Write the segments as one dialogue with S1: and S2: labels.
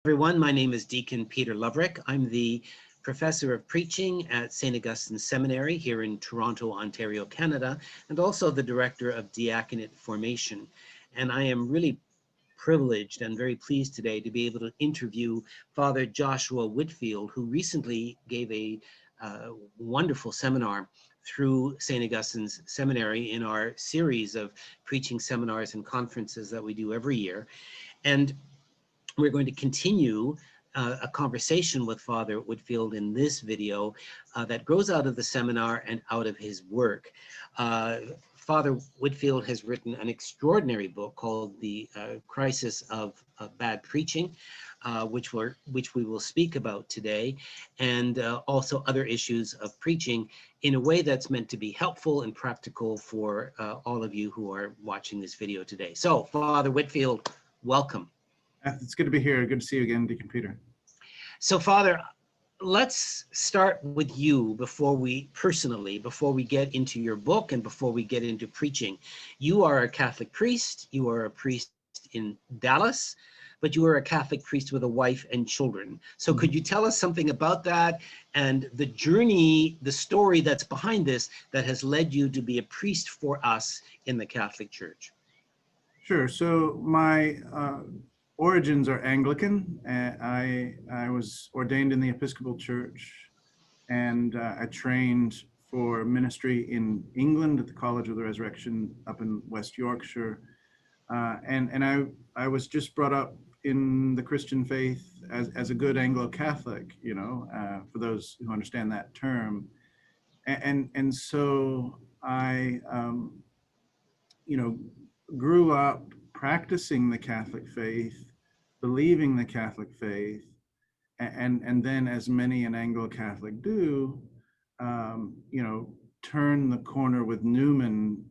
S1: Everyone, my name is Deacon Peter Loverick. I'm the professor of preaching at St. Augustine Seminary here in Toronto, Ontario, Canada, and also the director of diaconate formation. And I am really privileged and very pleased today to be able to interview Father Joshua Whitfield, who recently gave a wonderful seminar through St. Augustine's Seminary in our series of preaching seminars and conferences that we do every year. And we're going to continue a conversation with Father Whitfield in this video that grows out of the seminar and out of his work. Father Whitfield has written an extraordinary book called The Crisis of Bad Preaching, which we will speak about today, and also other issues of preaching in a way that's meant to be helpful and practical for all of you who are watching this video today. So, Father Whitfield, welcome.
S2: It's good to be here. Good to see you again, Deacon Peter.
S1: So, Father, let's start with you before we get into your book and before we get into preaching. You are a Catholic priest. You are a priest in Dallas, but you are a Catholic priest with a wife and children. So could you tell us something about that and the journey, the story that's behind this that has led you to be a priest for us in the Catholic Church?
S2: Sure. So my origins are Anglican. I was ordained in the Episcopal Church, and I trained for ministry in England at the College of the Resurrection up in West Yorkshire. And I was just brought up in the Christian faith as a good Anglo-Catholic, for those who understand that term. And so I, grew up practicing the Catholic faith, believing the Catholic faith, and then, as many an Anglo-Catholic do, turn the corner with Newman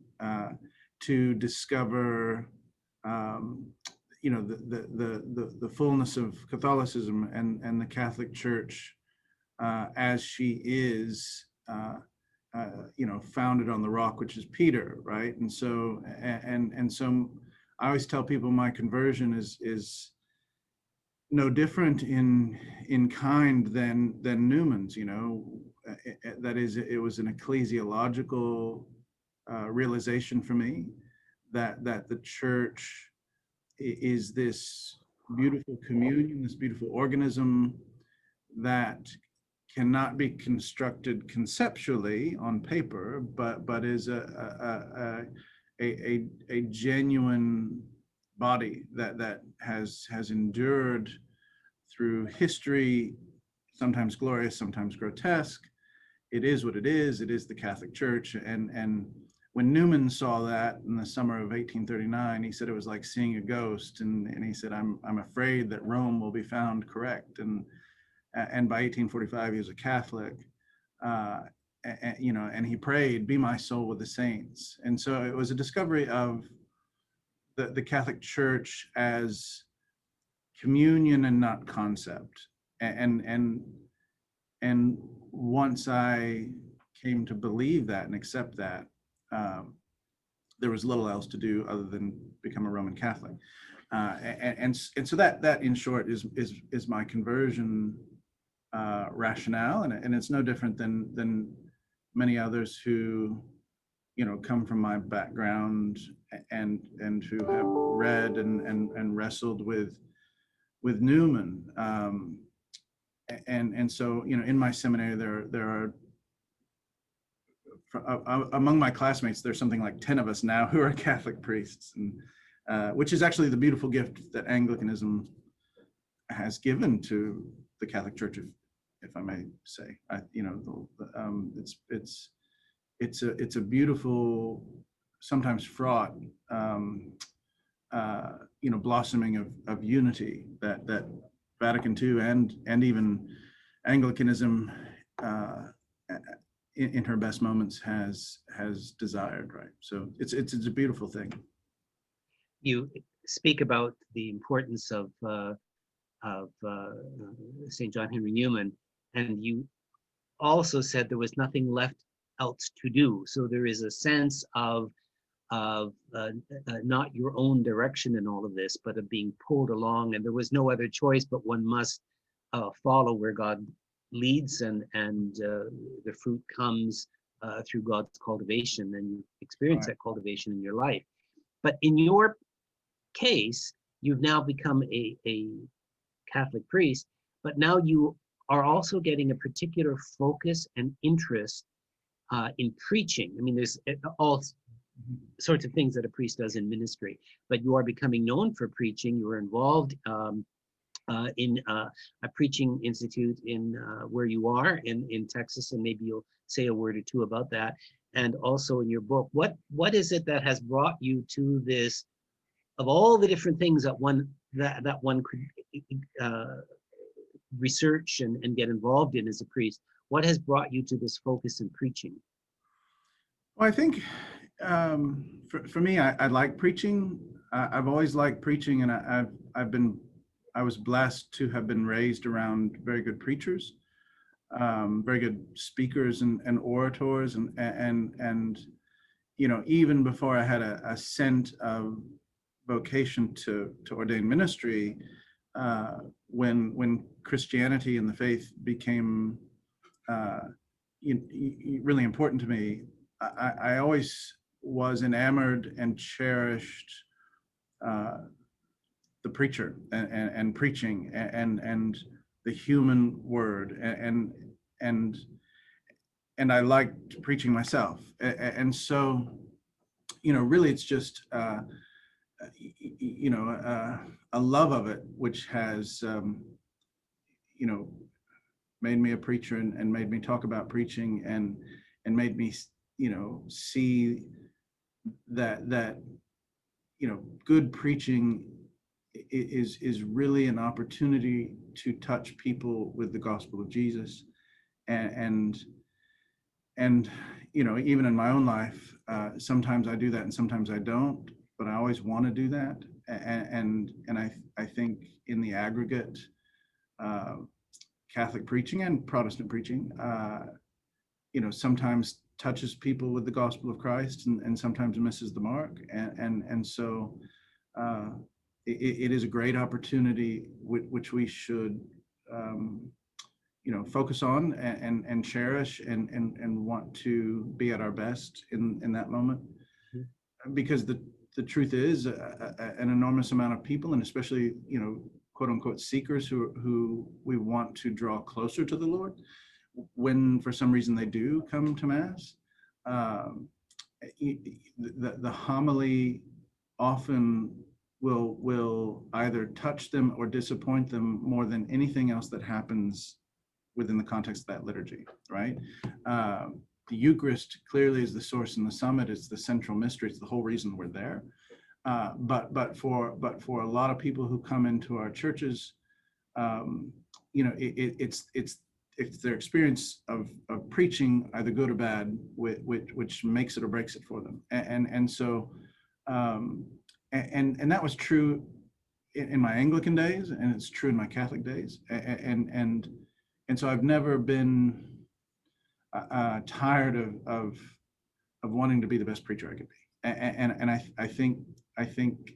S2: to discover, the fullness of Catholicism and the Catholic Church as she is. Founded on the rock, which is Peter, right? And so I always tell people my conversion is no different in kind than Newman's. That is, it was an ecclesiological realization for me that the church is this beautiful communion, this beautiful organism that cannot be constructed conceptually on paper, but is a genuine body that has endured through history, sometimes glorious, sometimes grotesque. It is what it is. It is the Catholic Church. And when Newman saw that in the summer of 1839, he said it was like seeing a ghost. And he said, I'm afraid that Rome will be found correct. And by 1845, he was a Catholic, and he prayed, "Be my soul with the saints." And so it was a discovery of the Catholic Church as communion and not concept. And once I came to believe that and accept that, there was little else to do other than become a Roman Catholic. And so that in short is my conversion rationale, and it's no different than many others who come from my background and who have read and wrestled with Newman, and so in my seminary there are among my classmates there's something like 10 of us now who are Catholic priests, and which is actually the beautiful gift that Anglicanism has given to the Catholic Church, if I may say. It's a beautiful, sometimes fraught, blossoming of unity that Vatican II and even Anglicanism in her best moments has desired, right? So it's a beautiful thing.
S1: You speak about the importance of St. John Henry Newman, and you also said there was nothing left else to do. So there is a sense of of not your own direction in all of this, but of being pulled along, and there was no other choice, but one must follow where God leads, and the fruit comes through God's cultivation, and you experience
S2: Right.
S1: that cultivation in your life. But in your case, you've now become a Catholic priest, but now you are also getting a particular focus and interest in preaching. I mean, there's all sorts of things that a priest does in ministry, but you are becoming known for preaching. You are involved in a preaching institute in where you are in Texas, and maybe you'll say a word or two about that. And also in your book, what is it that has brought you to this, of all the different things that one could research and get involved in as a priest, what has brought you to this focus in preaching?
S2: Well, I think for me, I like preaching. I've always liked preaching, and I was blessed to have been raised around very good preachers, very good speakers and orators, and even before I had a scent of vocation to ordain ministry, when Christianity and the faith became really important to me, I always was enamored and cherished the preacher and preaching and the human word, and I liked preaching myself, and so really it's just a love of it, which has made me a preacher and made me talk about preaching and made me see that good preaching is really an opportunity to touch people with the gospel of Jesus, and even in my own life, sometimes I do that and sometimes I don't, but I always want to do that, and I think in the aggregate, Catholic preaching and Protestant preaching, sometimes touches people with the gospel of Christ, and sometimes misses the mark, and so it is a great opportunity which we should focus on and cherish and want to be at our best in that moment, because the truth is an enormous amount of people, and especially quote unquote seekers who we want to draw closer to the Lord, when for some reason they do come to Mass, the homily often will either touch them or disappoint them more than anything else that happens within the context of that liturgy, right? The Eucharist clearly is the source and the summit. It's the central mystery. It's the whole reason we're there. But for a lot of people who come into our churches, it's their experience of preaching, either good or bad, which makes it or breaks it for them. And so that was true in my Anglican days, and it's true in my Catholic days. And so I've never been tired of wanting to be the best preacher I could be. And I think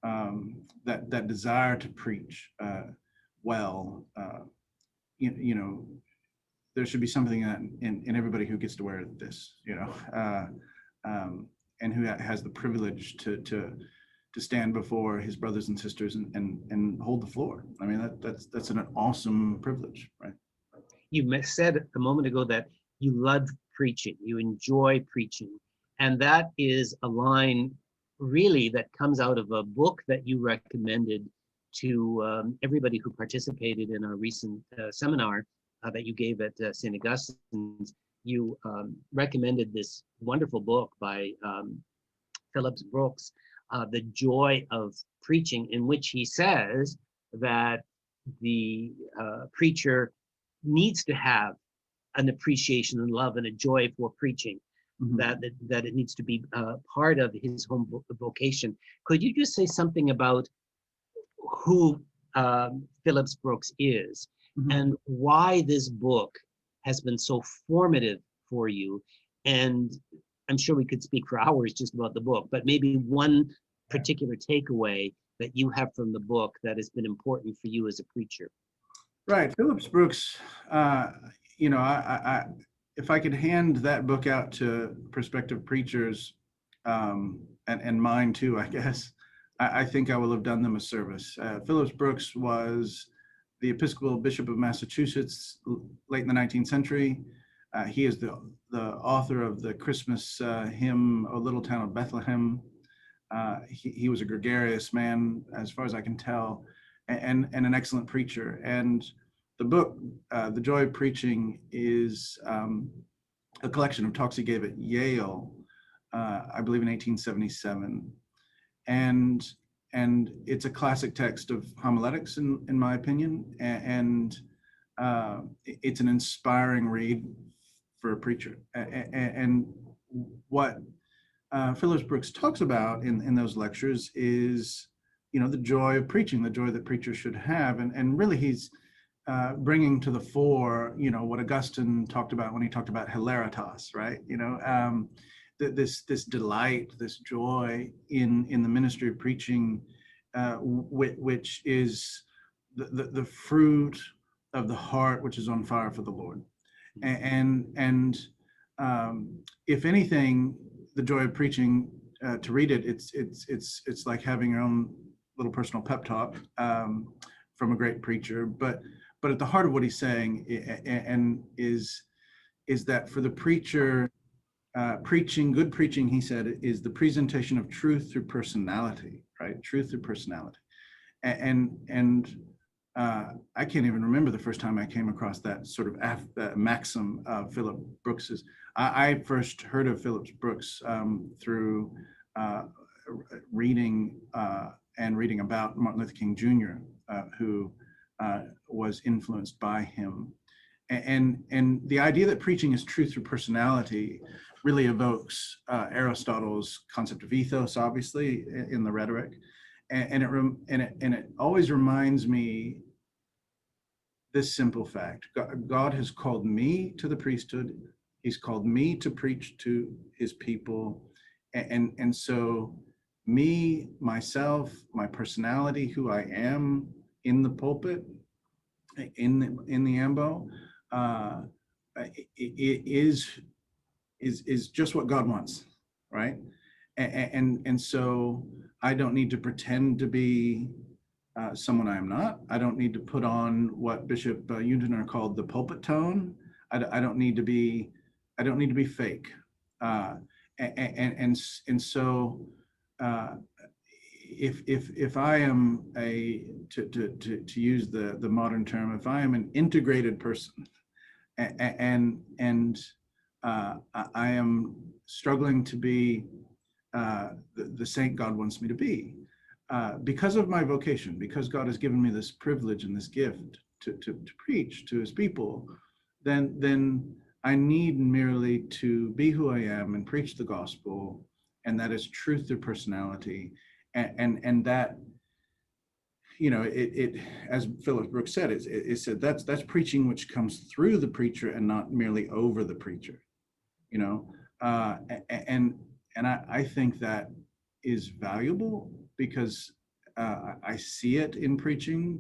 S2: that desire to preach well, there should be something in everybody who gets to wear this, and who has the privilege to stand before his brothers and sisters and hold the floor. I mean, that's an awesome privilege, right?
S1: You said a moment ago that you love preaching, you enjoy preaching, and that is a line really that comes out of a book that you recommended to everybody who participated in our recent seminar that you gave at St. Augustine's. You recommended this wonderful book by Phillips Brooks, The Joy of Preaching, in which he says that the preacher needs to have an appreciation and love and a joy for preaching, that it needs to be part of his home vocation. Could you just say something about who Phillips Brooks is, and why this book has been so formative for you, and I'm sure we could speak for hours just about the book, but maybe one particular takeaway that you have from the book that has been important for you as a preacher.
S2: Right. Phillips Brooks, you know, if I could hand that book out to prospective preachers, and mine too, I guess, I think I will have done them a service. Phillips Brooks was the Episcopal Bishop of Massachusetts late in the 19th century. He is the author of the Christmas hymn, O Little Town of Bethlehem. He was a gregarious man, as far as I can tell, and an excellent preacher. And the book, The Joy of Preaching, is a collection of talks he gave at Yale, I believe in 1877. And it's a classic text of homiletics, in my opinion. And it's an inspiring read for a preacher. And what Phillips Brooks talks about in those lectures is, you know, the joy of preaching, the joy that preachers should have. And really he's bringing to the fore, you know, what Augustine talked about when he talked about hilaritas, right? You know, this delight, this joy in the ministry of preaching, which is the fruit of the heart which is on fire for the Lord. And if anything, the joy of preaching, to read it, it's like having your own little personal pep talk from a great preacher. But at the heart of what he's saying and is that for the preacher, good preaching, he said, is the presentation of truth through personality, right? Truth through personality. And I can't even remember the first time I came across that sort of maxim of Philip Brooks's. I first heard of Phillips Brooks through reading about Martin Luther King Jr., who was influenced by him. And the idea that preaching is truth through personality really evokes Aristotle's concept of ethos, obviously, in the rhetoric. And it always reminds me this simple fact: God has called me to the priesthood. He's called me to preach to his people, and so me, myself, my personality, who I am in the pulpit, in the ambo, it is just what God wants, right? And so I don't need to pretend to be someone I am not. I don't need to put on what Bishop Untener called the pulpit tone. I don't need to be fake. And so if I am to use the modern term, if I am an integrated person, and I am struggling to be the saint God wants me to be, because of my vocation, because God has given me this privilege and this gift to preach to his people, then I need merely to be who I am and preach the gospel, and that is truth through personality, and that, you know, it as Phillips Brooks said, it said that's preaching which comes through the preacher and not merely over the preacher, you know, and I think that is valuable, because I see it in preaching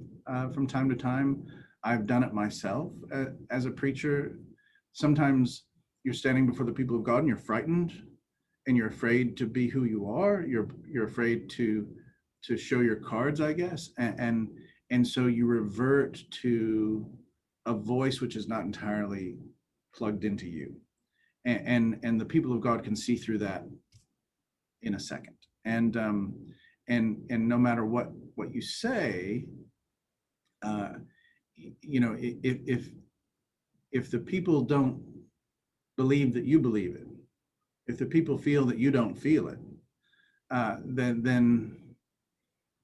S2: from time to time. I've done it myself as a preacher. Sometimes you're standing before the people of God and you're frightened and you're afraid to be who you are. You're afraid to show your cards, I guess. And so you revert to a voice which is not entirely plugged into you. And the people of God can see through that in a second. And no matter what you say, you know, if the people don't believe that you believe it, if the people feel that you don't feel it, then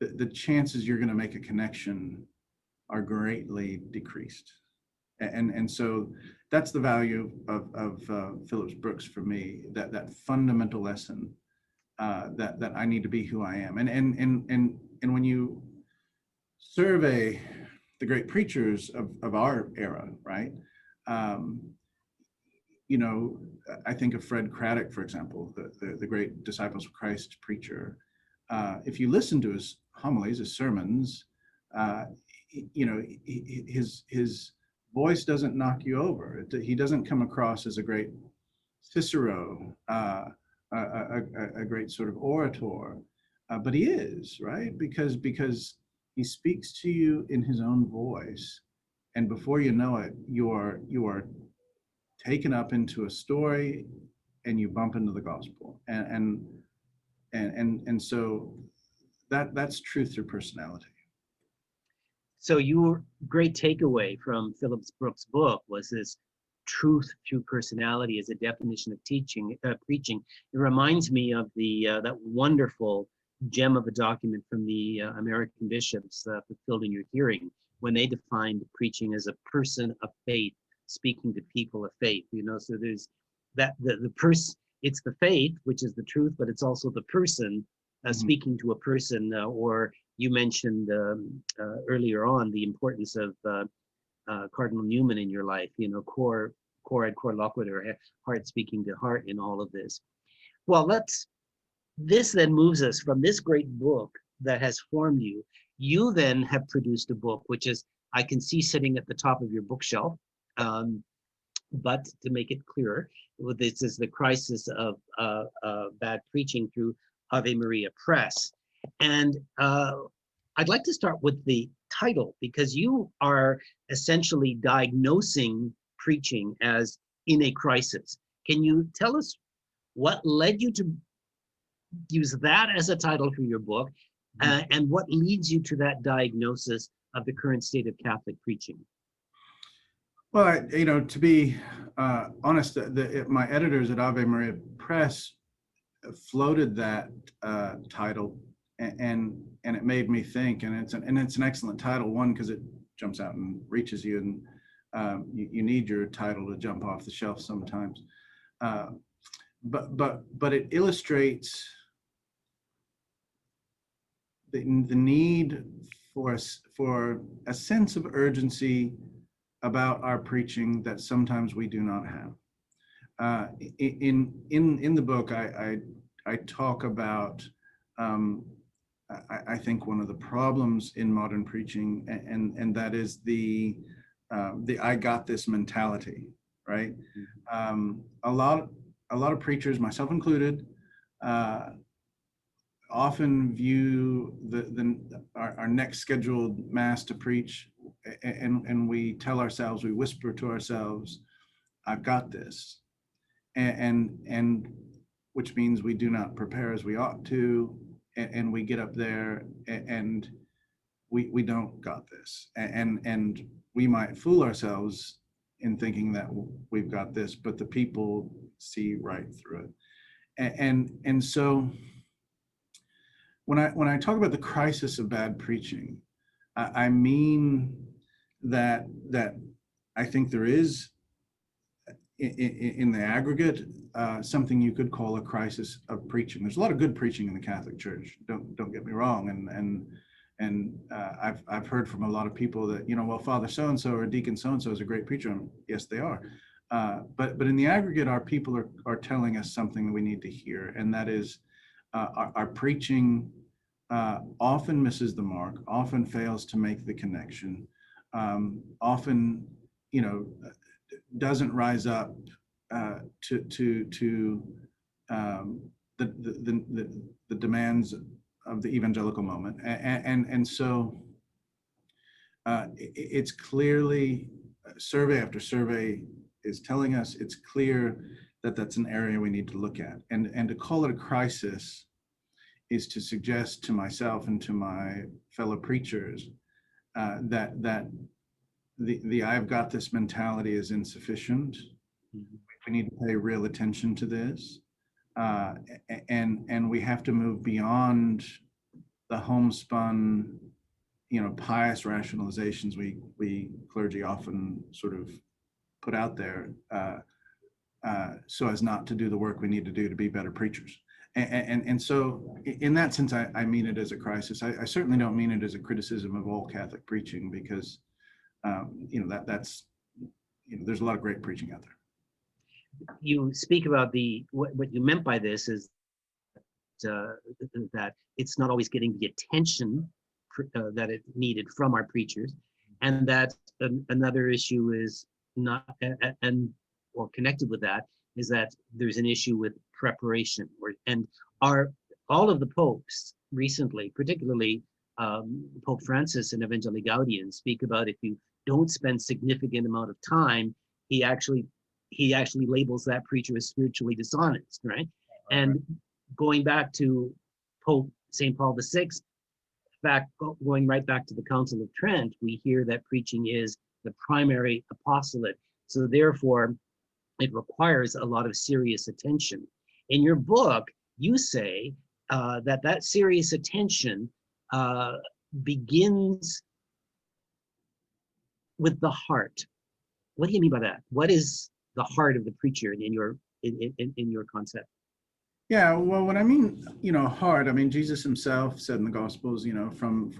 S2: the chances you're going to make a connection are greatly decreased. And so that's the value of Phillips Brooks for me, that fundamental lesson, that I need to be who I am. And when you survey the great preachers of our era, right, you know, I think of Fred Craddock, for example, the great Disciples of Christ preacher. If you listen to his homilies, his sermons, you know, his voice doesn't knock you over. He doesn't come across as a great Cicero, a great sort of orator, but he is, right? Because he speaks to you in his own voice, and before you know it, you are taken up into a story, and you bump into the gospel, and so that's truth through personality.
S1: So your great takeaway from Phillips Brooks' book was this truth through personality as a definition of preaching. It reminds me of that wonderful gem of a document from the American bishops fulfilled in your hearing, when they defined preaching as a person of faith speaking to people of faith. You know, so there's that the person. It's the faith, which is the truth, but it's also the person speaking to a person. Or you mentioned earlier on the importance of Cardinal Newman in your life. You know, cor ad cor loquitur, heart speaking to heart in all of this. Well, this then moves us from this great book that has formed you. You then have produced a book, which is, I can see sitting at the top of your bookshelf. But to make it clearer, this is The Crisis of Bad Preaching through Ave Maria Press. And I'd like to start with the title, because you are essentially diagnosing preaching as in a crisis. Can you tell us what led you to use that as a title for your book, and what leads you to that diagnosis of the current state of Catholic preaching?
S2: Well, you know, to be honest, my editors at Ave Maria Press floated that title, and it made me think, and it's an excellent title. One, because it jumps out and reaches you, and you need your title to jump off the shelf sometimes. But it illustrates the need for a sense of urgency about our preaching that sometimes we do not have. In the book, I talk about I think one of the problems in modern preaching, and that is the I got this mentality, right? A lot of preachers, myself included, often view our next scheduled mass to preach, and we tell ourselves, we whisper to ourselves, I've got this, and which means we do not prepare as we ought to, and we get up there and we don't got this, and we might fool ourselves in thinking that we've got this, but the people see right through it, and so when I talk about the crisis of bad preaching, I mean that I think there is, in the aggregate, something you could call a crisis of preaching. There's a lot of good preaching in the Catholic Church. Don't get me wrong, and I've heard from a lot of people that, you know, well, Father so and so or Deacon so and so is a great preacher. And yes, they are. But in the aggregate, our people are telling us something that we need to hear, and that is our preaching often misses the mark, often fails to make the connection, often, you know, doesn't rise up to the demands of the evangelical moment, and so it's clearly, survey after survey is telling us, it's clear that that's an area we need to look at, and to call it a crisis is to suggest to myself and to my fellow preachers that the I've got this mentality is insufficient. We need to pay real attention to this, and we have to move beyond the homespun, you know, pious rationalizations we clergy often sort of put out there, so as not to do the work we need to do to be better preachers. And so in that sense, I mean it as a crisis. I certainly don't mean it as a criticism of all Catholic preaching, because you know, that's, you know, there's a lot of great preaching out there.
S1: you speak about what you meant by this is that it's not always getting the attention that it needed from our preachers, and that another issue is not, or connected with that, is that there's an issue with preparation, and all of the popes recently, particularly Pope Francis and Evangelii Gaudium, speak about if you don't spend significant amount of time, he actually labels that preacher as spiritually dishonest, right? And going back to Pope St. Paul VI, going right back to the Council of Trent, we hear that preaching is the primary apostolate. So therefore, it requires a lot of serious attention. In your book, you say that serious attention begins with the heart. What do you mean by that? What is the heart of the preacher in your concept?
S2: Yeah, well, what I mean, heart, I mean, Jesus himself said in the Gospels, from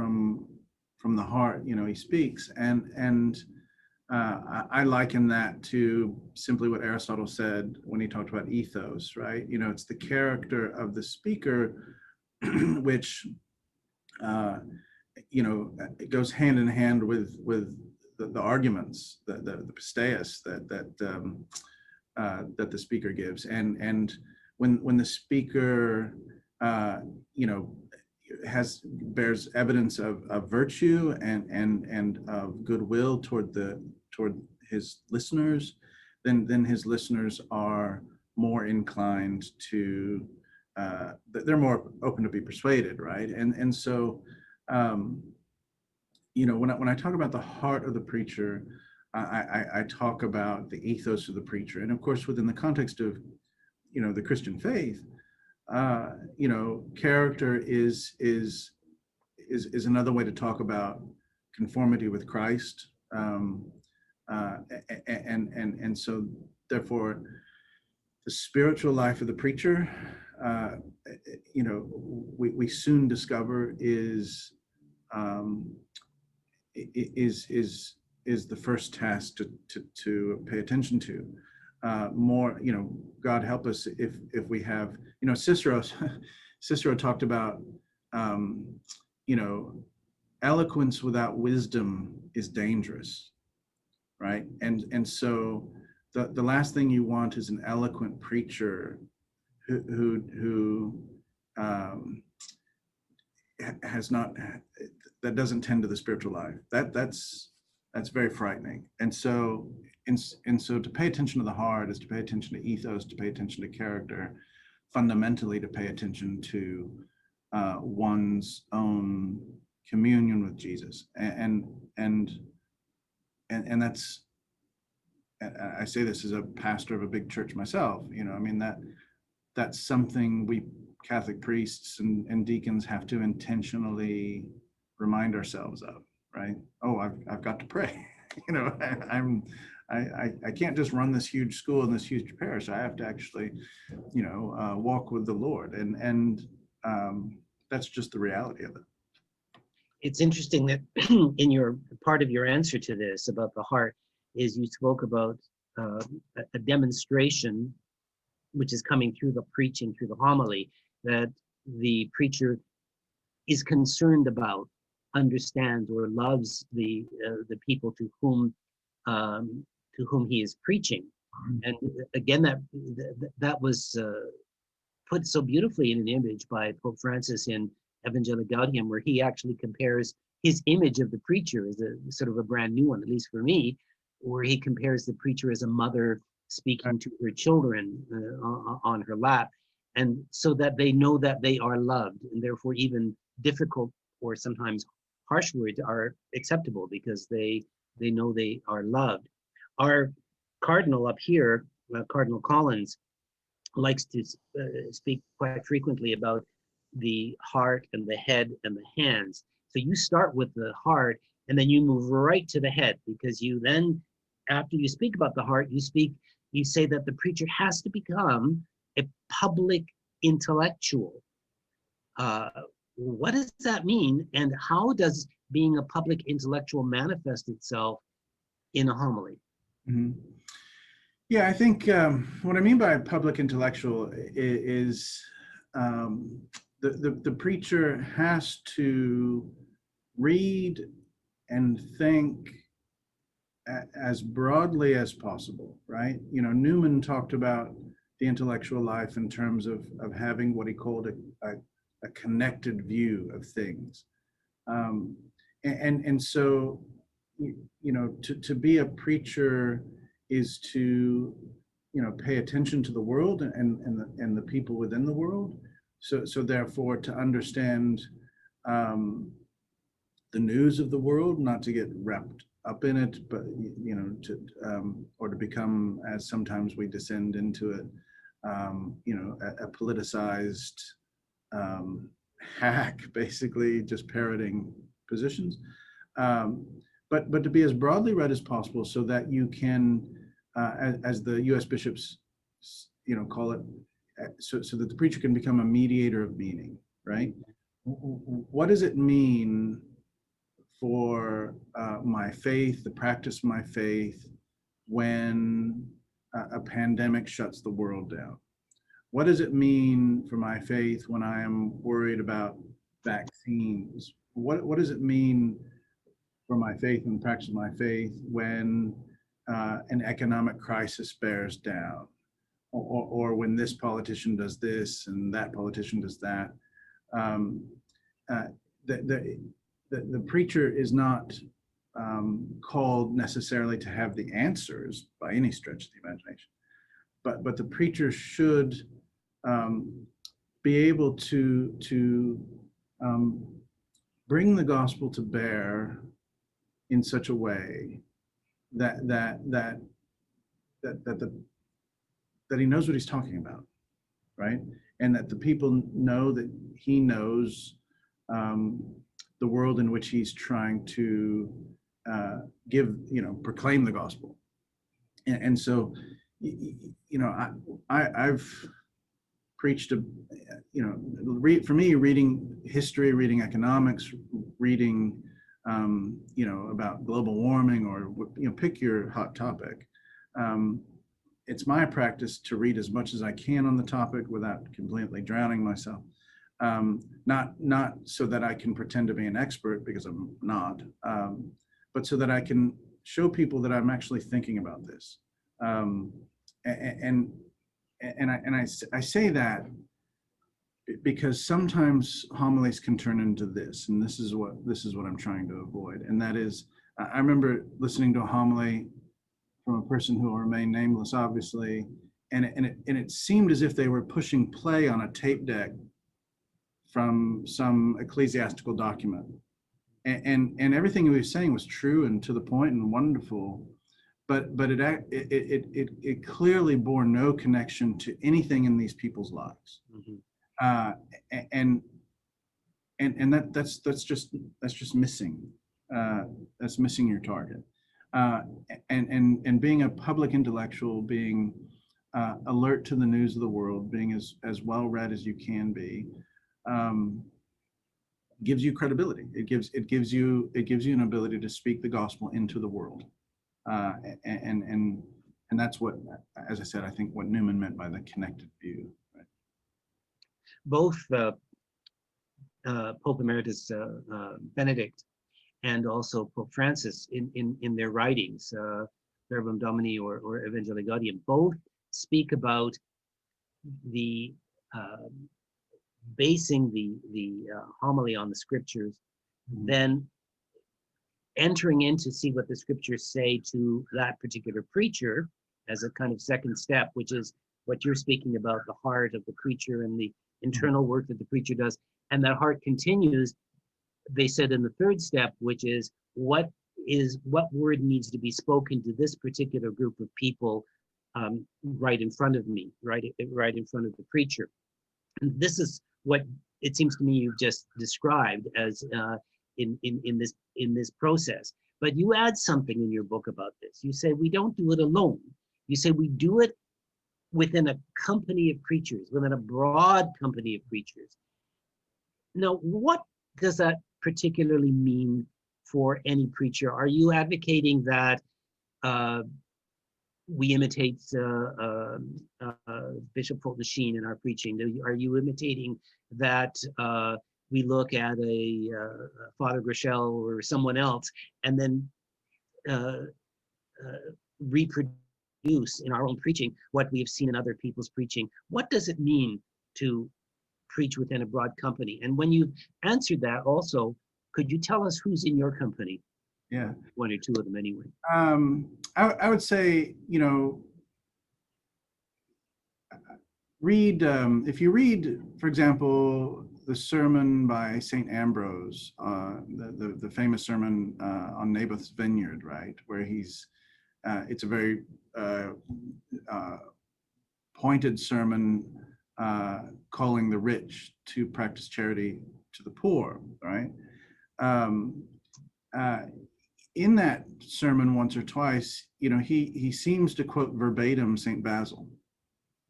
S2: the heart, he speaks. And I liken that to simply what Aristotle said when he talked about ethos, right? It's the character of the speaker, which, it goes hand in hand with the arguments, the pisteis that the speaker gives. And when the speaker, bears evidence of virtue and of goodwill toward his listeners, then his listeners are more inclined to, they're more open to be persuaded, right? And so, when I talk about the heart of the preacher, I talk about the ethos of the preacher, and of course, within the context of the Christian faith, character is another way to talk about conformity with Christ, and so therefore, the spiritual life of the preacher, we soon discover is the first task to pay attention to. More, God help us if we have, Cicero talked about, eloquence without wisdom is dangerous, right? And so the last thing you want is an eloquent preacher who has not, that doesn't tend to the spiritual life. That's very frightening. And so to pay attention to the heart is to pay attention to ethos, to pay attention to character, fundamentally to pay attention to one's own communion with Jesus. And that's, I say this as a pastor of a big church myself, that's something we Catholic priests and deacons have to intentionally remind ourselves of, right? Oh, I've got to pray. I can't just run this huge school in this huge parish. I have to actually, walk with the Lord, and that's just the reality of it.
S1: It's interesting that in your part of your answer to this about the heart is you spoke about a demonstration which is coming through the preaching, through the homily, that the preacher is concerned about, understands, or loves the people to whom he is preaching. And again, that was put so beautifully in an image by Pope Francis in Evangelii Gaudium, where he actually compares his image of the preacher as a sort of a brand new one, at least for me, where he compares the preacher as a mother speaking to her children on her lap, and so that they know that they are loved, and therefore even difficult or sometimes harsh words are acceptable because they know they are loved. Our cardinal up here, Cardinal Collins, likes to speak quite frequently about the heart and the head and the hands. So you start with the heart and then you move right to the head, because you then, after you speak about the heart, you say that the preacher has to become a public intellectual. What does that mean, and how does being a public intellectual manifest itself in a homily?
S2: Mm-hmm. Yeah, I think what I mean by public intellectual is the preacher has to read and think as broadly as possible, right? You know, Newman talked about the intellectual life in terms of having what he called a connected view of things. Um, and so, you know, to be a preacher is to, you know, pay attention to the world and the people within the world. So therefore, to understand um, the news of the world, not to get wrapped up in it, but you know, to or to become, as sometimes we descend into it, you know, a politicized um, hack, basically just parroting positions. Um, but to be as broadly read as possible, so that you can, as the U.S. bishops, you know, call it, so that the preacher can become a mediator of meaning, right? What does it mean for my faith, the practice of my faith, when a pandemic shuts the world down? What does it mean for my faith when I am worried about vaccines? What does it mean for my faith and the practice of my faith when an economic crisis bears down? Or when this politician does this and that politician does that? Um, uh, the, the preacher is not called necessarily to have the answers by any stretch of the imagination, but the preacher should be able to bring the gospel to bear in such a way that that the that he knows what he's talking about, right? And that the people know that he knows um, the world in which he's trying to proclaim the gospel. And so, you know, I've preached for me, reading history, reading economics, reading about global warming, or pick your hot topic. It's my practice to read as much as I can on the topic without completely drowning myself. Not so that I can pretend to be an expert, because I'm not, but so that I can show people that I'm actually thinking about this. And I say that because sometimes homilies can turn into this, and this is what I'm trying to avoid. And that is, I remember listening to a homily from a person who will remain nameless, obviously, and it seemed as if they were pushing play on a tape deck from some ecclesiastical document, and everything he was saying was true and to the point and wonderful, but it clearly bore no connection to anything in these people's lives. Mm-hmm. And that's just missing. That's missing your target. And being a public intellectual, being alert to the news of the world, being as well read as you can be, gives you credibility. It gives you an ability to speak the gospel into the world, and that's what, as I said, I think what Newman meant by the connected view. Right?
S1: Both Pope Emeritus Benedict and also Pope Francis in their writings, Verbum Domini or Evangelii Gaudium, both speak about the basing the homily on the scriptures, mm-hmm. then entering in to see what the scriptures say to that particular preacher as a kind of second step, which is what you're speaking about, the heart of the preacher and the internal work that the preacher does. And that heart continues, they said, in the third step, which is what word needs to be spoken to this particular group of people right in front of me, right in front of the preacher. And this is what it seems to me you've just described as in this process. But you add something in your book about this. You say we don't do it alone. You say we do it within a company of preachers, within a broad company of preachers. Now, what does that particularly mean for any preacher? Are you advocating that we imitate Bishop Fulton Sheen in our preaching? Are you imitating that? We look at a Father Grishel or someone else, and then uh, reproduce in our own preaching what we've seen in other people's preaching. What does it mean to preach within a broad company? And when you answered that also, could you tell us who's in your company?
S2: Yeah.
S1: One or two of them anyway.
S2: I would say, read, if you read, for example, the sermon by St. Ambrose, the famous sermon on Naboth's vineyard, right, where it's a very pointed sermon calling the rich to practice charity to the poor, right? In that sermon once or twice, he seems to quote verbatim St. Basil,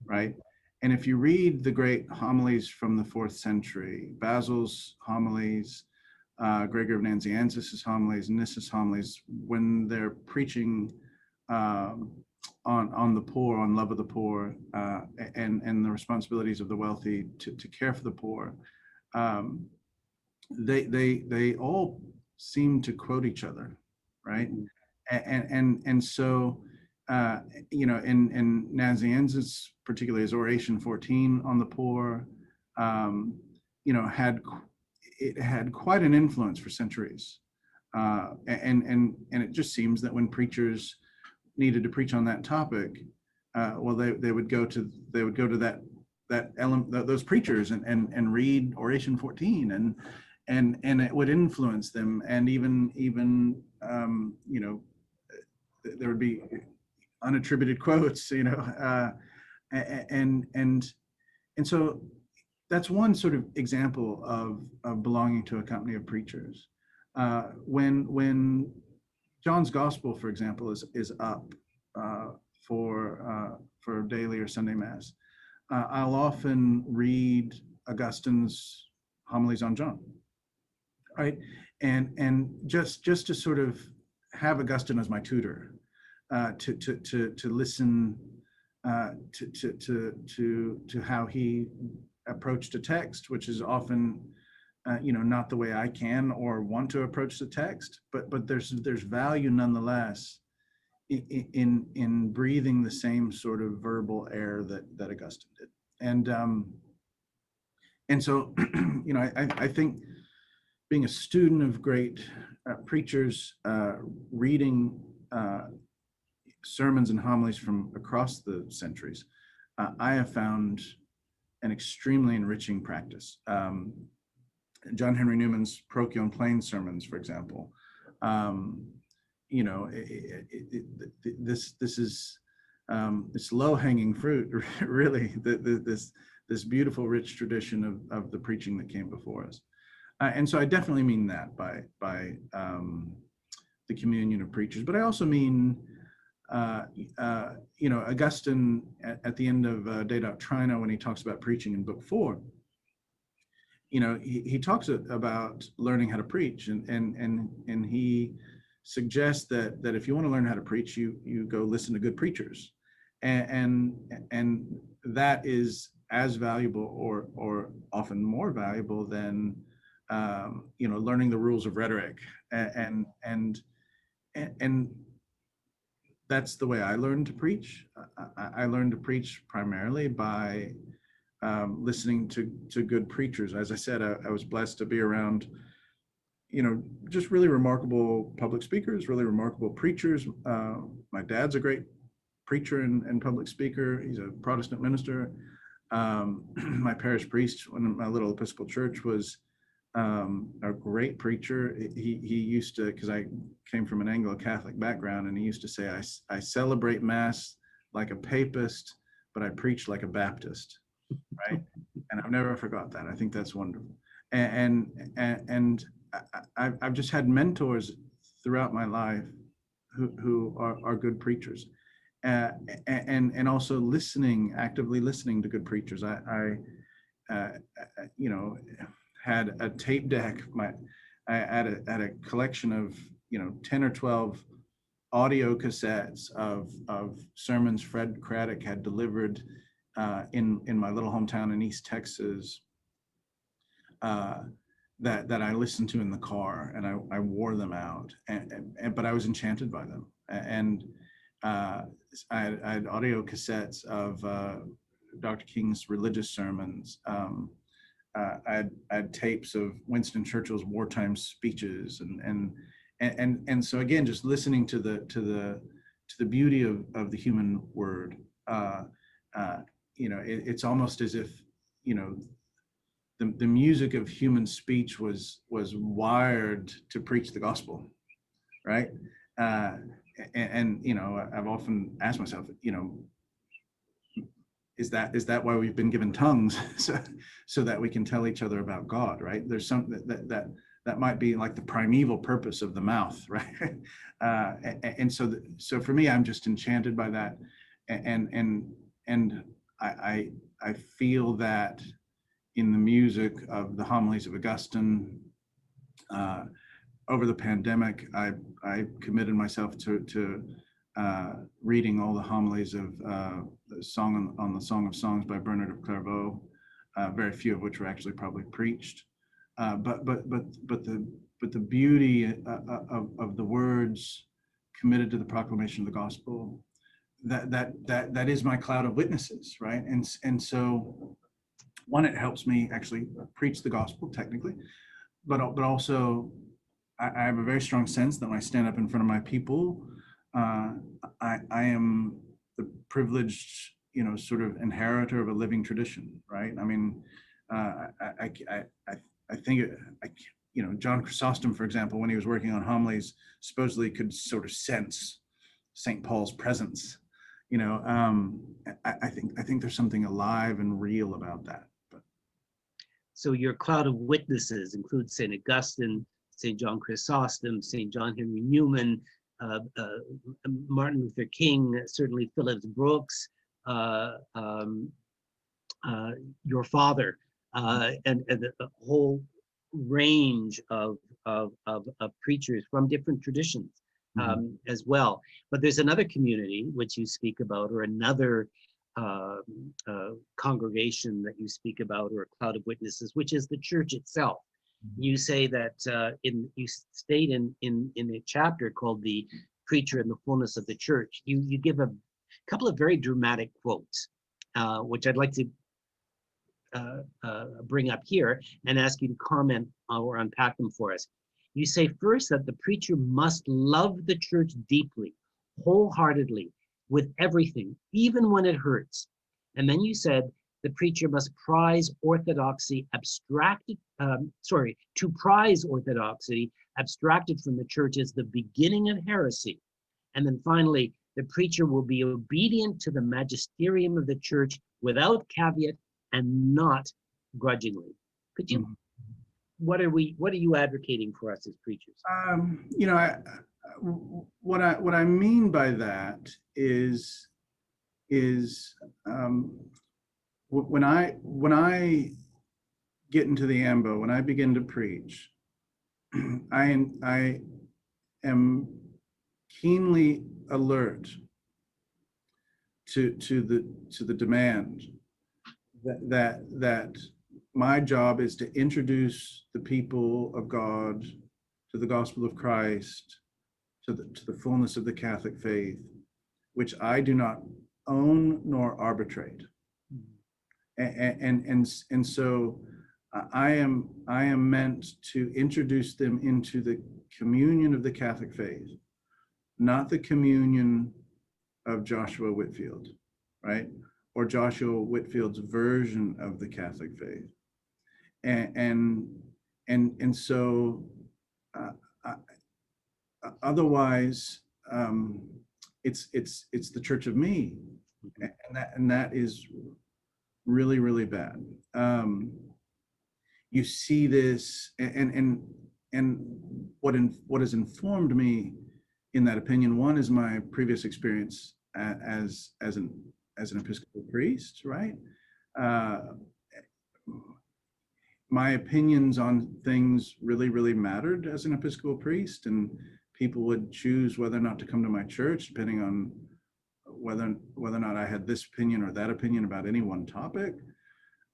S2: right? And if you read the great homilies from the 4th century, Basil's homilies, Gregory of Nazianzus' homilies, Nissa's homilies, when they're preaching on the poor, on love of the poor, and the responsibilities of the wealthy to care for the poor, they all seem to quote each other, right? And so in Nazianzus, particularly his Oration 14 on the poor, had quite an influence for centuries, and it just seems that when preachers needed to preach on that topic, well, they would go to that element, those preachers, and read Oration 14, and it would influence them, and even there would be unattributed quotes, and so that's one sort of example of belonging to a company of preachers. When John's Gospel, for example, is up for daily or Sunday Mass, I'll often read Augustine's homilies on John, right? And just to sort of have Augustine as my tutor, to listen to how he approached a text, which is often not the way I can or want to approach the text, but there's value nonetheless in breathing the same sort of verbal air that Augustine did, and so I think being a student of great preachers, reading sermons and homilies from across the centuries, I have found an extremely enriching practice. John Henry Newman's parochial and plain sermons, for example, this is this low-hanging fruit, really. This beautiful, rich tradition of the preaching that came before us, and so I definitely mean that by the communion of preachers, but I also mean Augustine at the end of De Doctrina, when he talks about preaching in Book 4. He talks about learning how to preach, and he suggests that if you want to learn how to preach, you go listen to good preachers, and that is as valuable or often more valuable than learning the rules of rhetoric, and that's the way I learned to preach. I learned to preach primarily by listening to good preachers. As I said, I was blessed to be around, just really remarkable public speakers, really remarkable preachers. My dad's a great preacher and public speaker. He's a Protestant minister. My parish priest in my little Episcopal church was a great preacher. He used to, because I came from an Anglo-Catholic background, and he used to say, I celebrate Mass like a papist, but I preach like a Baptist, right? And I've never forgot that. I think that's wonderful. And I've just had mentors throughout my life who are good preachers, and also actively listening to good preachers. I had a tape deck. I had a collection of 10 or 12 audio cassettes of sermons Fred Craddock had delivered in my little hometown in East Texas, that I listened to in the car, and I wore them out, but I was enchanted by them. And I had audio cassettes of Dr. King's religious sermons. I had tapes of Winston Churchill's wartime speeches, and so again, just listening to the beauty of the human word. It's almost as if, the music of human speech was wired to preach the gospel, right? And I've often asked myself, is that why we've been given tongues, so that we can tell each other about God, right? There's something that might be like the primeval purpose of the mouth, right? And so for me, I'm just enchanted by that, and I feel that in the music of the homilies of Augustine. Over the pandemic, I committed myself to reading all the homilies of the Song of Songs by Bernard of Clairvaux, very few of which were actually probably preached. But the beauty of the words committed to the proclamation of the gospel, that is my cloud of witnesses, right? And so, one, it helps me actually preach the gospel technically, but also I have a very strong sense that when I stand up in front of my people, I am the privileged, sort of inheritor of a living tradition, right? I mean, I think, John Chrysostom, for example, when he was working on homilies, supposedly could sort of sense St. Paul's presence. I think there's something alive and real about that.
S1: So your cloud of witnesses includes St. Augustine, St. John Chrysostom, St. John Henry Newman, Martin Luther King, certainly Phillips Brooks, your father, and a whole range of preachers from different traditions as well. But there's another community which you speak about, or another congregation that you speak about, or a cloud of witnesses, which is the church itself. You say that you state in a chapter called "The Preacher and the Fullness of the Church." You give a couple of very dramatic quotes, which I'd like to bring up here and ask you to comment or unpack them for us. You say first that the preacher must love the church deeply, wholeheartedly, with everything, even when it hurts. And then you said the preacher must prize orthodoxy to prize orthodoxy abstracted from the church is the beginning of heresy. And then finally, the preacher will be obedient to the magisterium of the church without caveat and not grudgingly. Could you, what are you advocating for us as preachers?
S2: What I mean by that is when I get into the ambo, when I begin to preach, I am keenly alert to the demand that my job is to introduce the people of God to the gospel of Christ, to the fullness of the Catholic faith, which I do not own nor arbitrate. And so I am meant to introduce them into the communion of the Catholic faith, not the communion of Joshua Whitfield, right? Or Joshua Whitfield's version of the Catholic faith. And so otherwise, it's the church of me, and that is really, really bad. You see this, and what has informed me in that opinion, one is my previous experience as an Episcopal priest, right? My opinions on things really, really mattered as an Episcopal priest, and people would choose whether or not to come to my church, depending on whether or not I had this opinion or that opinion about any one topic.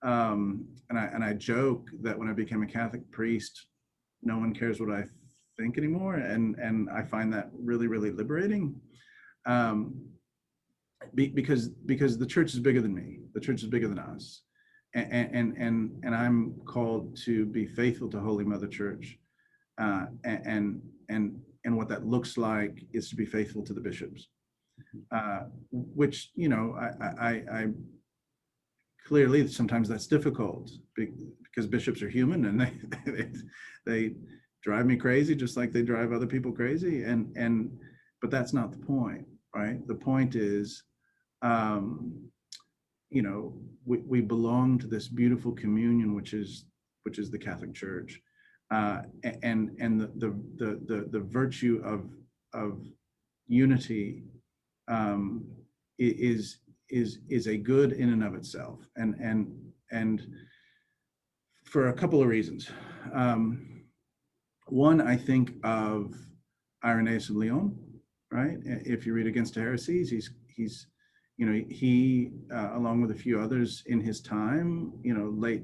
S2: And I joke that when I became a Catholic priest, no one cares what I think anymore, and I find that really, really liberating. Because the church is bigger than me. The church is bigger than us, and I'm called to be faithful to Holy Mother Church, and what that looks like is to be faithful to the bishops, which, you know, I clearly sometimes that's difficult because bishops are human, and they drive me crazy just like they drive other people crazy, but that's not the point, right? The point is, you know, we belong to this beautiful communion, which is the Catholic Church, and the virtue of unity is a good in and of itself, and for a couple of reasons. One, I think of Irenaeus of Lyon, right? If you read Against Heresies, he's you know, he along with a few others in his time, you know, late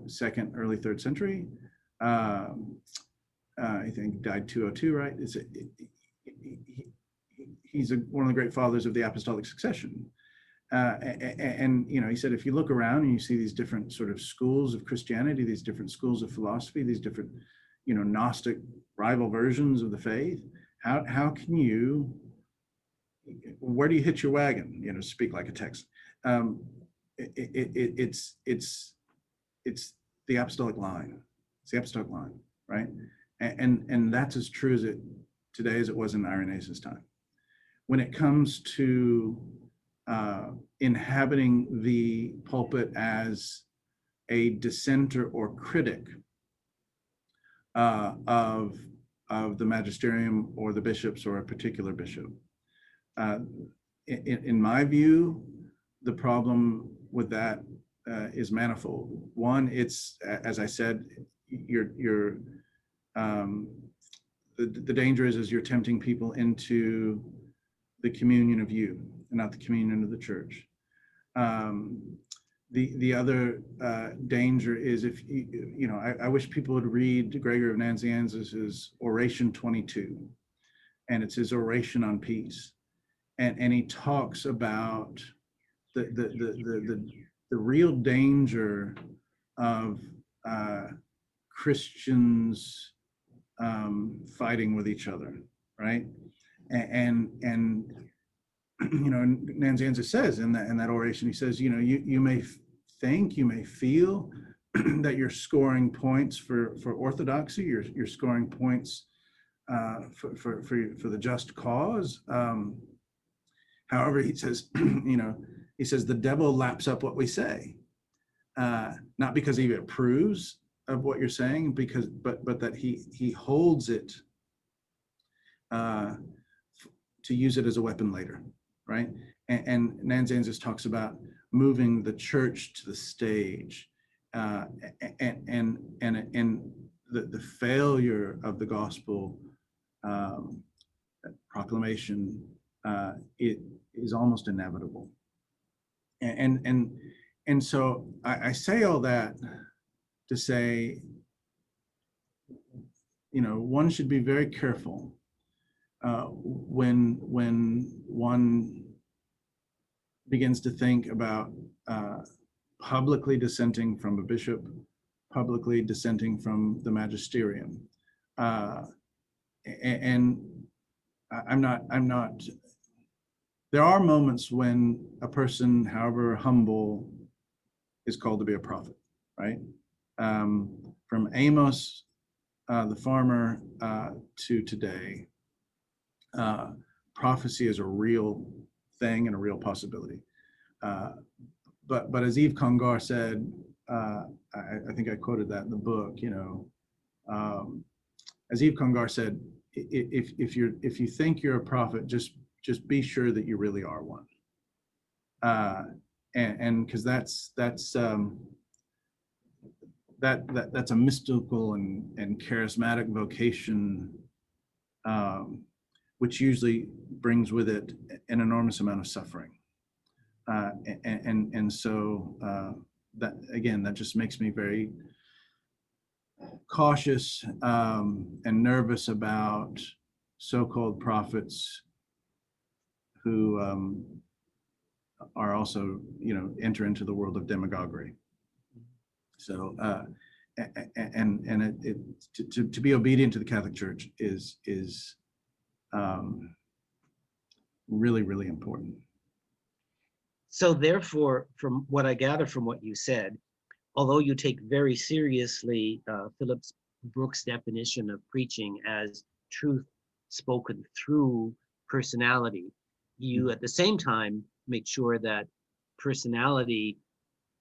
S2: second, early third century. I think died 202, right? He's one of the great fathers of the apostolic succession. And you know, he said, if you look around and you see these different sort of schools of Christianity, these different schools of philosophy, these different, you know, Gnostic rival versions of the faith, how can you, where do you hitch your wagon? You know, speak like a Texan. It's the apostolic line. It's the apostolic line, right? And that's as true as today as it was in Irenaeus' time. When it comes to inhabiting the pulpit as a dissenter or critic of the magisterium or the bishops or a particular bishop, in my view, the problem with that is manifold. One, it's, as I said, the danger is you're tempting people into the communion of you and not the communion of the church. The other danger is, if you know, I wish people would read Gregory of Nazianzus' Oration 22, and it's his oration on peace. And he talks about the real danger of Christians fighting with each other, right? And you know, Nazianzus says in that oration, he says, you know, you may think, you may feel that you're scoring points for orthodoxy, you're scoring points for the just cause. However, he says, you know, he says the devil laps up what we say, not because he approves of what you're saying, but that he holds it to use it as a weapon later, right? And Nazianzus talks about moving the church to the stage, and the failure of the gospel proclamation. It is almost inevitable, and so I say all that to say, you know, one should be very careful when one begins to think about publicly dissenting from a bishop, publicly dissenting from the magisterium, and I'm not. There are moments when a person, however humble, is called to be a prophet, right? From Amos, the farmer, to today, prophecy is a real thing and a real possibility. But as Yves Congar said, I think I quoted that in the book, you know, as Yves Congar said, if you think you're a prophet, just be sure that you really are one, and because that's a mystical and charismatic vocation which usually brings with it an enormous amount of suffering. And so that, again, that just makes me very cautious and nervous about so-called prophets who are also, enter into the world of demagoguery. So, to be obedient to the Catholic Church is really, really important.
S1: So therefore, from what I gather from what you said, although you take very seriously Phillips Brooks' definition of preaching as truth spoken through personality, you at the same time make sure that personality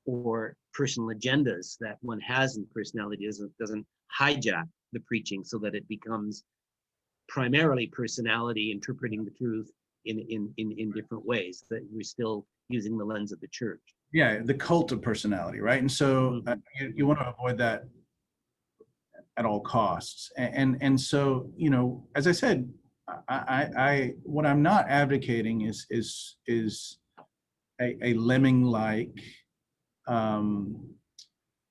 S1: or personal agendas that one has in personality doesn't hijack the preaching, so that it becomes primarily personality interpreting the truth in different ways, that we're still using the lens of the church.
S2: Yeah, the cult of personality, right? And so you want to avoid that at all costs. And so, as I said, I what I'm not advocating is a lemming-like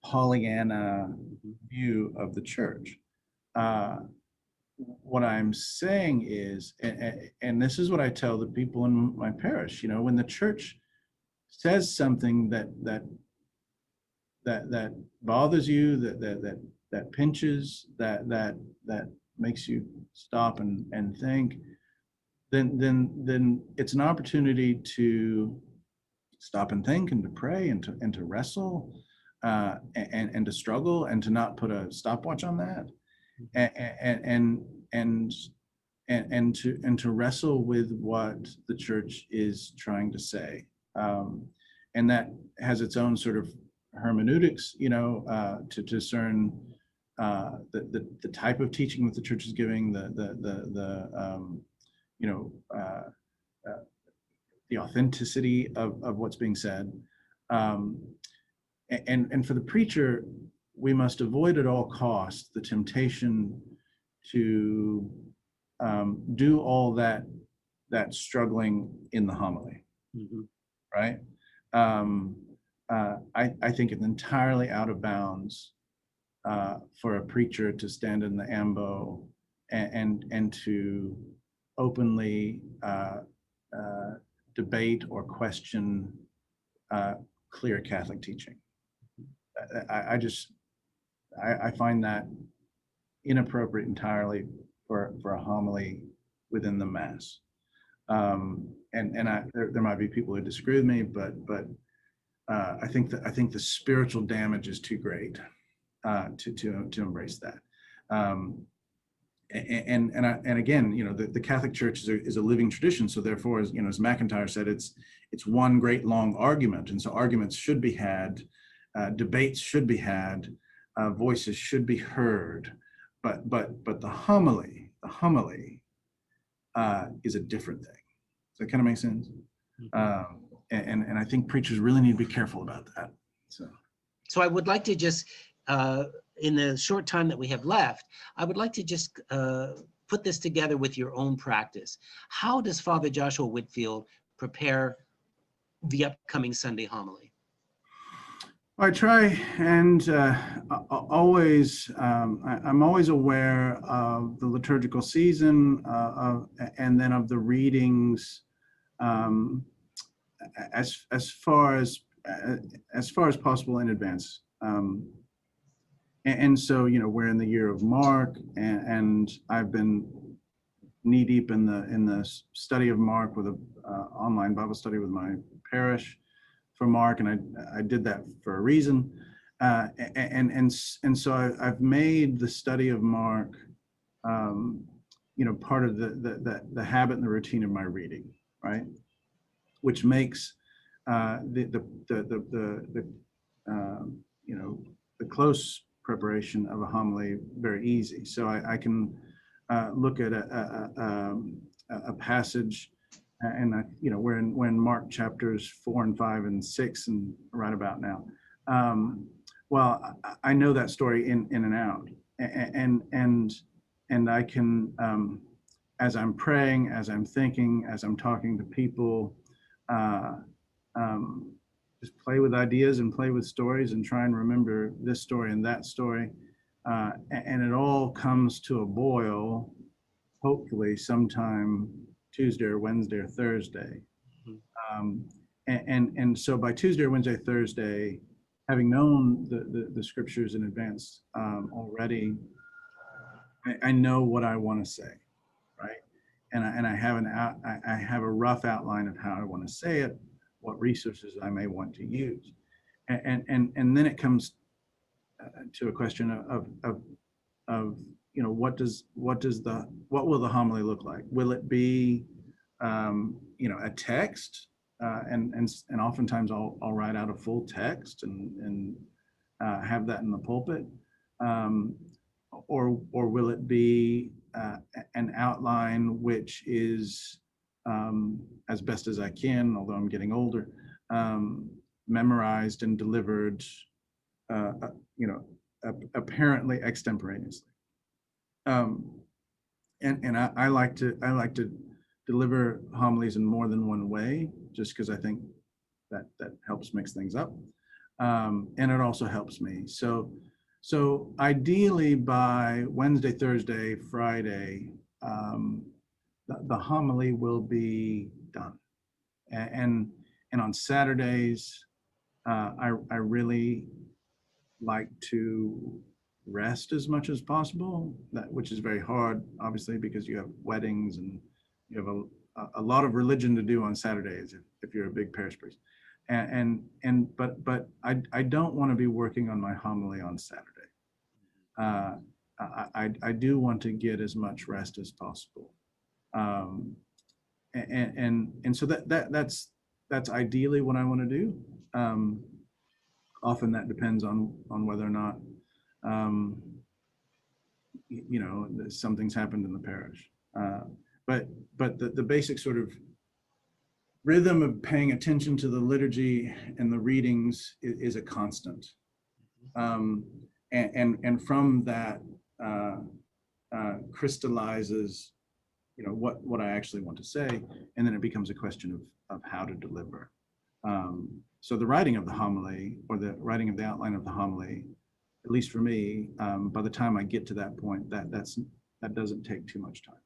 S2: Pollyanna view of the church. What I'm saying is, and this is what I tell the people in my parish, when the church says something that bothers you, that pinches, that makes you stop and think, then it's an opportunity to stop and think, and to pray, and to wrestle, and to struggle, and to not put a stopwatch on that, and to wrestle with what the church is trying to say, and that has its own sort of hermeneutics, to discern the type of teaching that the church is giving, the authenticity of what's being said, and for the preacher, we must avoid at all costs the temptation to do all that struggling in the homily, right? I think it's entirely out of bounds for a preacher to stand in the ambo and to openly debate or question clear Catholic teaching. I find that inappropriate entirely for a homily within the Mass. There might be people who disagree with me, but I think the spiritual damage is too great to embrace that. And again, the Catholic Church is a living tradition. So therefore, as MacIntyre said, it's one great long argument, and so arguments should be had, debates should be had, voices should be heard. But the homily is a different thing. Does that kind of make sense? And I think preachers really need to be careful about that. So
S1: I would like to just, in the short time that we have left, I would like to just put this together with your own practice. How does Father Joshua Whitfield prepare the upcoming Sunday homily?
S2: I try and always, I'm always aware of the liturgical season, and then of the readings, as far as possible in advance. And so, we're in the year of Mark, and I've been knee deep in the study of Mark with a online Bible study with my parish for Mark, and I did that for a reason, and so I've made the study of Mark, part of the habit and the routine of my reading, right? Which makes the close preparation of a homily very easy. So I can look at a passage. And we're in Mark chapters 4 and 5 and 6 and right about now. Well, I know that story in and out, and I can as I'm praying, as I'm thinking, as I'm talking to people, uh, just play with ideas and play with stories and try and remember this story and that story. And it all comes to a boil, hopefully sometime Tuesday or Wednesday or Thursday. Um, and so by Tuesday or Wednesday, Thursday, having known the scriptures in advance already, I know what I want to say, right? And I have I have a rough outline of how I want to say it, what resources I may want to use, and then it comes to a question of what will the homily look like? Will it be a text, and oftentimes I'll write out a full text and have that in the pulpit, or will it be an outline which is, as best as I can, although I'm getting older, memorized and delivered, apparently extemporaneously. And I like to deliver homilies in more than one way, just because I think that helps mix things up, and it also helps me. So ideally by Wednesday, Thursday, Friday, the homily will be done, and on Saturdays, I really like to rest as much as possible, which is very hard, obviously, because you have weddings and you have a lot of religion to do on Saturdays if you're a big parish priest. But I don't want to be working on my homily on Saturday. I do want to get as much rest as possible. And so that's ideally what I want to do. Often that depends on whether or not something's happened in the parish. But the basic sort of rhythm of paying attention to the liturgy and the readings is a constant. And from that crystallizes what I actually want to say, and then it becomes a question of how to deliver. So the writing of the homily, or the writing of the outline of the homily, at least for me, by the time I get to that point, that doesn't take too much time.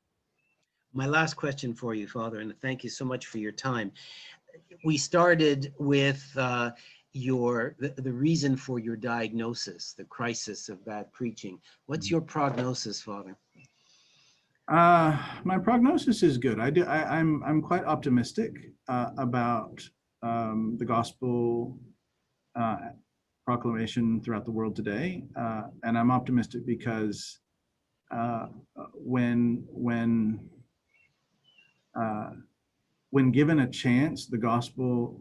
S1: My last question for you, Father, and thank you so much for your time. We started with the reason for your diagnosis, the crisis of bad preaching. What's your prognosis, Father?
S2: My prognosis is good. I'm quite optimistic about the gospel proclamation throughout the world today, and I'm optimistic because when given a chance, the gospel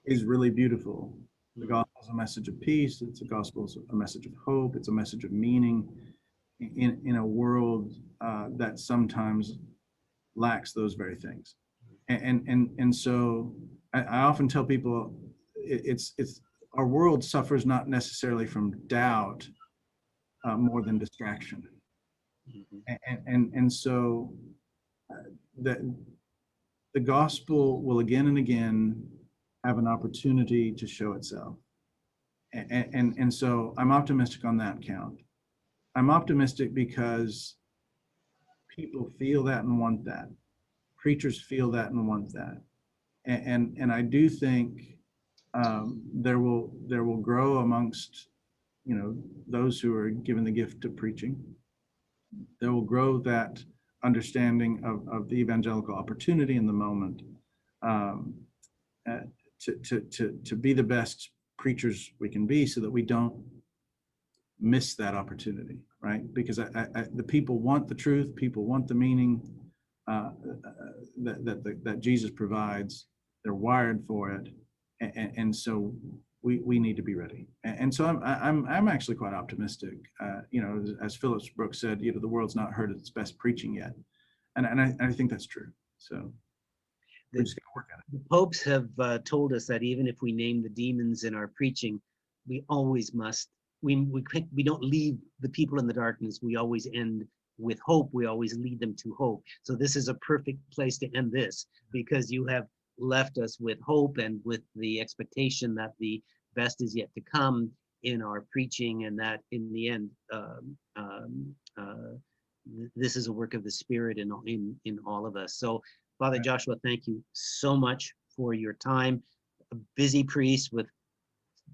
S2: is really beautiful. The gospel is a message of peace. It's a gospel is a message of hope. It's a message of meaning in a world that sometimes lacks those very things. And so I often tell people it's our world suffers not necessarily from doubt more than distraction. And so the gospel will again and again have an opportunity to show itself. And so I'm optimistic on that count. I'm optimistic because people feel that and want that. Preachers feel that and want that. And I do think there will grow amongst those who are given the gift of preaching. There will grow that understanding of the evangelical opportunity in the moment to be the best preachers we can be, so that we don't miss that opportunity, right? Because the people want the truth, people want the meaning that Jesus provides. They're wired for it, and so we need to be ready. And so I'm actually quite optimistic. As Phillips Brooks said, the world's not heard its best preaching yet, and I think that's true. So we're just gonna work at it.
S1: The popes have told us that even if we name the demons in our preaching, we always must. We don't leave the people in the darkness. We always end with hope, we always lead them to hope. So this is a perfect place to end this, because you have left us with hope and with the expectation that the best is yet to come in our preaching, and that in the end, this is a work of the Spirit in all of us. So Father Joshua, thank you so much for your time. A busy priest with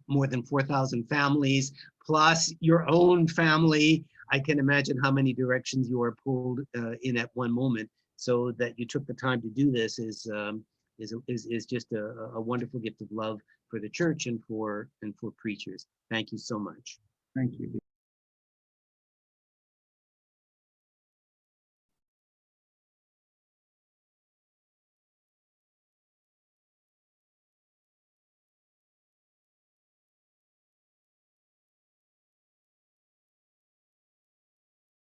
S1: more than 4,000 families, plus your own family. I can imagine how many directions you are pulled in at one moment. So that you took the time to do this is just a wonderful gift of love for the church and for preachers. Thank you so much.
S2: Thank you.